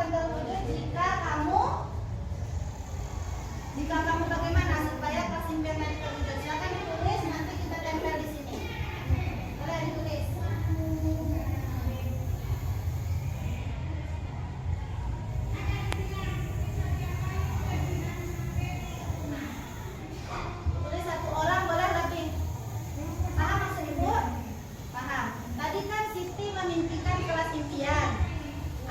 akan terwujud jika kamu bagaimana supaya kelas impian tadi terwujud. Silakan ditulis, nanti kita tempel di sini. Boleh ditulis. Tulis satu orang boleh lebih. Paham maksud Ibu? Paham. Tadi kan Siti memimpikan kelas impian.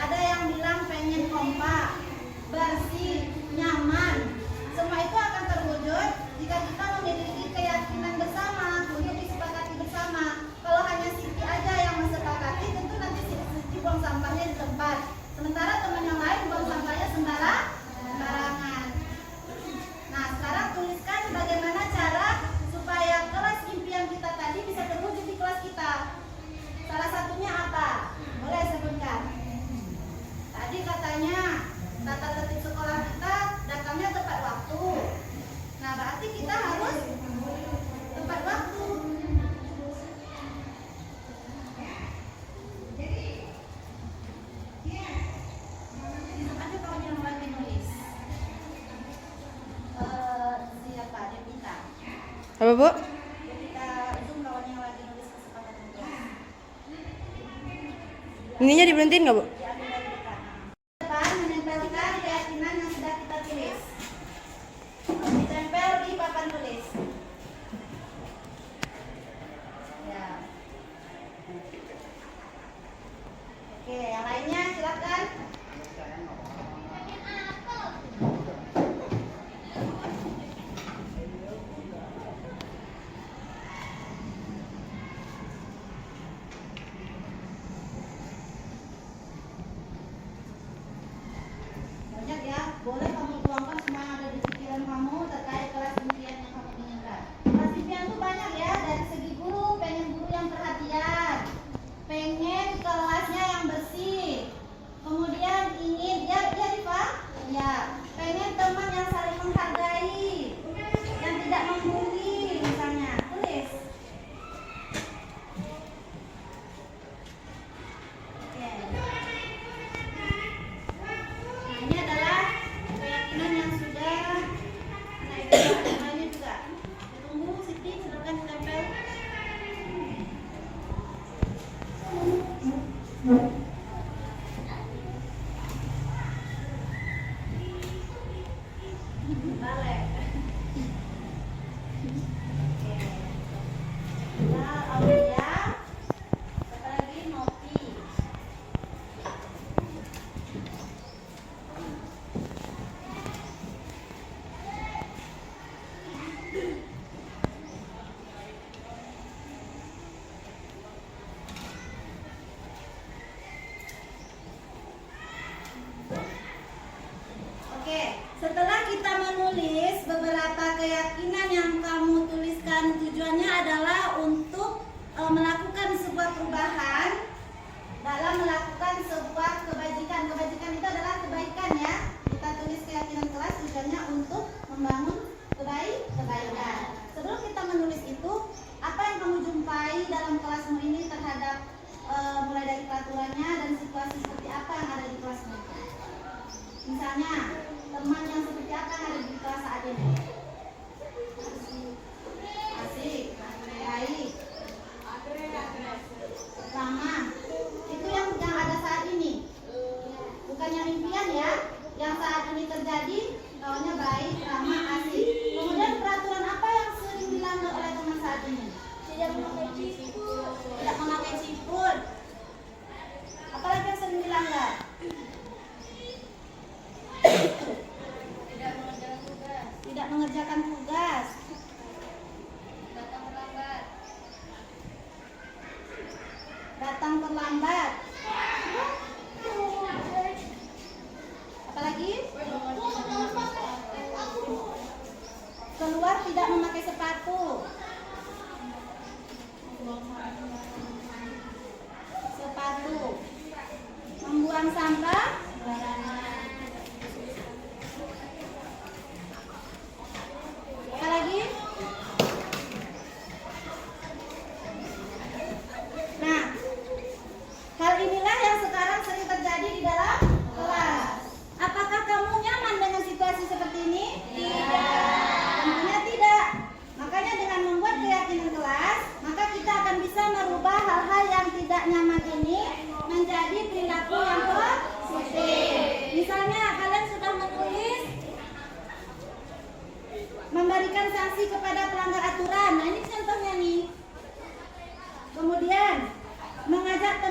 Ada yang bilang pengen kompak, bersih, nyaman. Semua itu akan terwujud jika kita memiliki keyakinan bersama untuk disepakati bersama. Kalau hanya Siti aja yang mensepakati, tentu nanti Siti buang sampahnya di tempat. Sementara teman yang lain buang sampahnya sembarangan. Nah, sekarang tuliskan bagaimana cara supaya kelas impian kita tadi bisa terwujud di kelas kita. Salah satunya apa? Boleh sebutkan. Tadi katanya tata tertib sekolah kita datangnya tepat waktu. Nah, berarti kita harus tepat waktu. Ada kawan yang lagi nulis. Siapa? Devita. Apa, Bu? Devita itu kawan yang lagi nulis kesepakatan kelas. Ininya diberhentiin nggak, Bu? Menempelkan keyakinan yang sudah kita tulis. Ditempel di papan tulis. Ya. Oke, yang lainnya silakan. Banyak ya, boleh kamu tuangkan semua yang ada di pikiran kamu terkait kelas impian yang kamu inginkan. Kelas impian itu banyak ya, dari segi guru, pengen guru yang perhatian, pengen kelasnya yang bersih, kemudian ingin, ya Rifa, ya, pengen teman yang saling menghargai, yang tidak membuli, misalnya, tulis. Oke. Ini adalah keyakinan yang sudah lainnya juga. Tunggu Siti, silakan ditempel. Balik. Oke. Nah, Aulia, satu lagi Novi. Oke, setelah kita menulis beberapa keyakinan yang kamu tuliskan, tujuannya adalah untuk melakukan sebuah perubahan dalam melakukan sebuah kebajikan. Kebajikan itu adalah kebaikan ya. Kita tulis keyakinan kelas tujuannya untuk membangun kebaikan. Sebelum kita menulis itu, apa yang kamu jumpai dalam kelasmu ini terhadap mulai dari peraturannya dan situasi seperti apa yang ada di kelasmu? Misalnya, teman yang seperti apa yang ada di kelas saat ini? Asik, baik, ramah. Itu yang ada saat ini. Bukan yang impian ya. Yang saat ini terjadi, kawannya baik, ramah, asik. Kemudian peraturan apa yang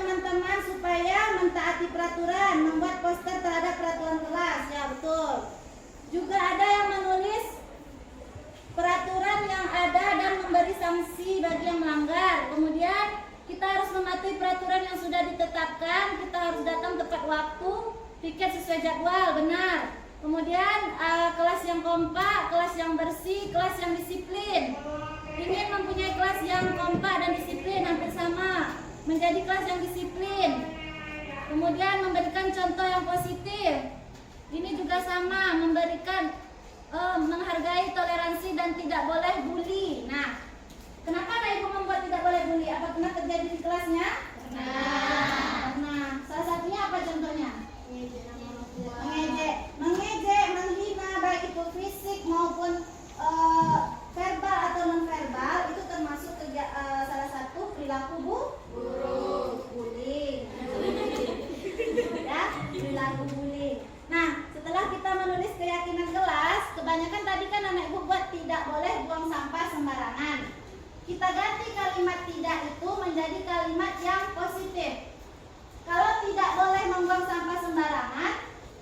teman-teman supaya mentaati peraturan, membuat poster terhadap peraturan kelas. Ya, betul. Juga ada yang menulis peraturan yang ada dan memberi sanksi bagi yang melanggar. Kemudian kita harus mematuhi peraturan yang sudah ditetapkan. Kita harus datang tepat waktu, tiket sesuai jadwal, benar. Kemudian kelas yang kompak, kelas yang bersih, kelas yang disiplin. Ingin mempunyai kelas yang kompak dan disiplin, hampir sama, menjadi kelas yang disiplin. Kemudian memberikan contoh yang positif. Ini juga sama, memberikan menghargai toleransi dan tidak boleh bully. Nah, kenapa Ibu membuat tidak boleh bully? Apa pernah terjadi di kelasnya? Nah, salah satunya apa contohnya? Mengejek, menghina, baik itu fisik maupun verbal atau non verbal, itu termasuk salah satu perilaku buruk, bullying. Ya, perilaku bullying. Nah, setelah kita menulis keyakinan kelas, kebanyakan tadi kan anak ibu buat tidak boleh buang sampah sembarangan. Kita ganti kalimat tidak itu menjadi kalimat yang positif. Kalau tidak boleh membuang sampah sembarangan,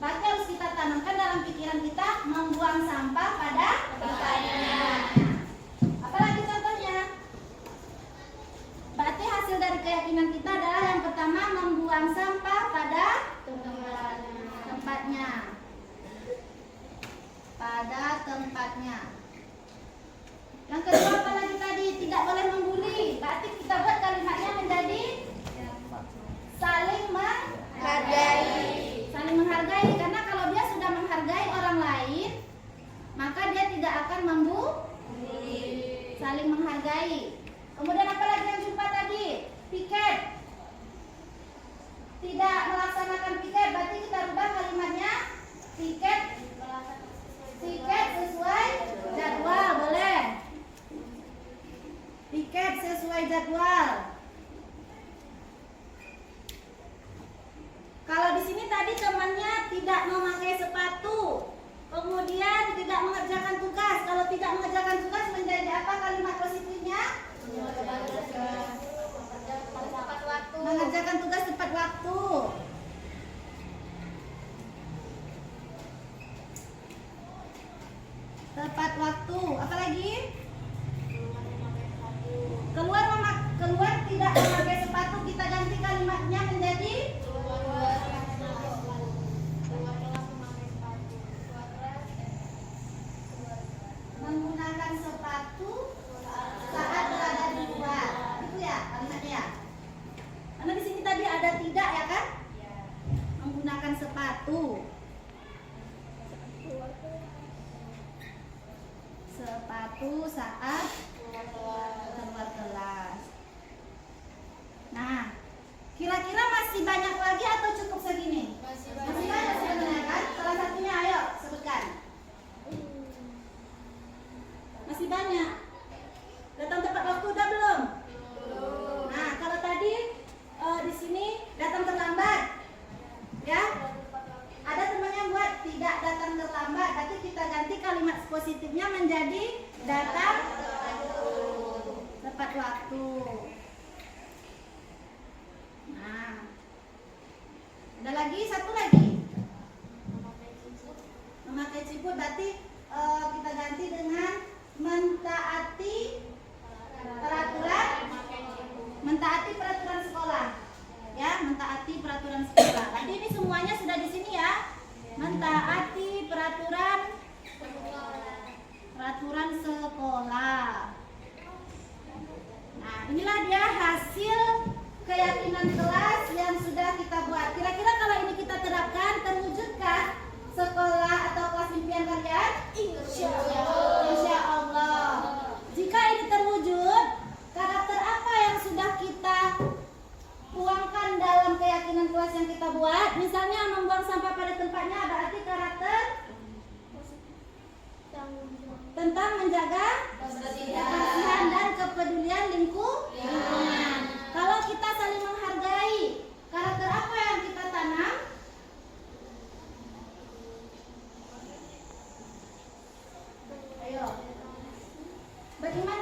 berarti harus kita tanamkan dalam pikiran kita membuang sampah pada tempatnya. Apalagi contohnya? Berarti hasil dari keyakinan kita adalah yang pertama, membuang sampah pada tempatnya. Pada tempatnya. Yang kedua apalagi tadi? Tidak boleh membuli. Berarti kita buat kalimatnya menjadi saling menghargai. Saling menghargai, karena kalau dia sudah menghargai orang lain, maka dia tidak akan membuli. Saling menghargai. Kemudian apa lagi yang jumpa tadi? Piket. Tidak melaksanakan piket, berarti kita rubah kalimatnya piket sesuai jadwal, boleh. Piket sesuai jadwal. Kalau di sini tadi temannya tidak memakai sepatu, kemudian tidak mengerjakan tugas. Kalau tidak mengerjakan tugas menjadi apa kalimat positifnya? Mengerjakan tugas tepat waktu. Tepat waktu. Apalagi? Keluar tidak memakai sepatu, kita ganti kalimatnya menjadi menggunakan sepatu saat berada di luar. Itu ya kalimatnya. Karena di sini tadi ada tidak, ya kan? Menggunakan sepatu. Sepatu saat keluar kelas. Nah, kira-kira masih banyak lagi atau cukup segini? Masih banyak sebenarnya kan? Salah satunya ayo sebutkan. Masih banyak. Datang tepat waktu udah belum? Nah, kalau tadi di sini datang terlambat, ya? Ada temannya buat tidak datang terlambat, berarti kita ganti kalimat positifnya menjadi datang tepat waktu. Nah, ada lagi satu lagi. Memakai ciput, berarti kita ganti dengan mentaati peraturan sekolah. Ya, mentaati peraturan sekolah. Berarti ini semuanya sudah di sini ya. Mentaati peraturan sekolah. Nah, inilah dia hasil keyakinan kelas yang sudah kita buat. Kira-kira kalau ini kita terapkan, terwujudkah sekolah atau kelas impian kalian? Insya Allah. Jika ini terwujud, karakter apa yang sudah kita tuangkan dalam keyakinan kelas yang kita buat? Misalnya membuang sampah pada tempatnya, berarti karakter tentang menjaga kebersihan dan kepedulian lingkungan. Kalau kita saling menghargai, karakter apa yang kita tanam? Ayo. Bagaimana